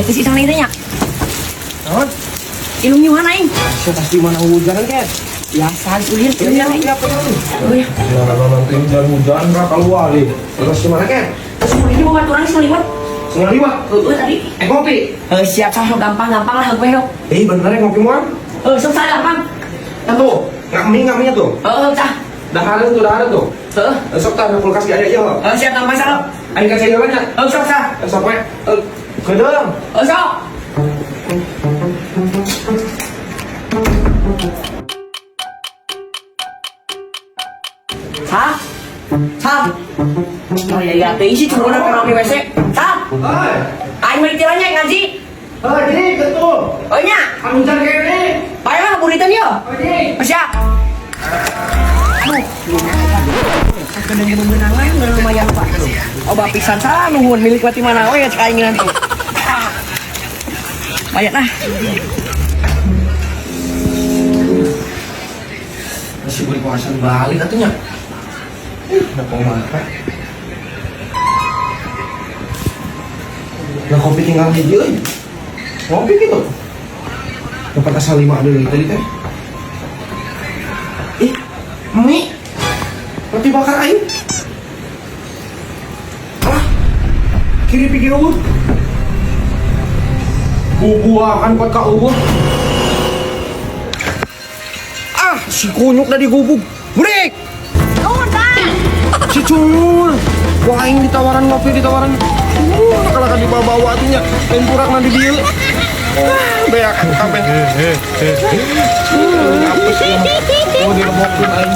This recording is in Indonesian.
itu sih sana itunya. Naon? Ilmu mana aing? Saya pasti mana hujan kan? Biasa kuliah Iya, aing. apa itu? Oh ya. Nah, nanti hujan bra keluar deh. Terus gimana kan? Semua ini mau aturan sekaliwat. Setengah lima. Tadi. Ngopi. Siap sah gampang lah gue dok. Bener ngopi muan? Sok saya gampang. Tuh, ngaminya tuh. Cah. Dah ada tuh. Sok tak ada kulkas gak ada ya. Siap tanpa salah. Ayo kasih jalannya. Sok sah. Sok we. Kedeng. Sok. Sah. Oh ya, isi cuma nak kenal di WC. Sah. Hai. Aing mau ditilannya ngaji. Jadi betul. Oh nya. Kamu jangan kayak ini. Baiklah buritan yo. Siap. Kena yang menangan lumayan pak. Obat pisan salah nuhun milik mati mana we cek aing nanti. Banyak nah. Masih beri kuasaan balik atunya. Udah mau makan. Nah kopi tinggal hiji euy. Ngopi gitu. Dapat asal 5 deui tadi teh. Mie. Roti bakar aing. Kiri pikir uut. Bubuakan kuat ka uut. Si kunyuk tadi gubuk. Burik. Si Cul. Wah ini ditawaran ngopi ditawaran. Kalau kan dibawa-bawa atunya lain purak nanti dia. Beak kabeh. Ngapus. Mau diremokin aing.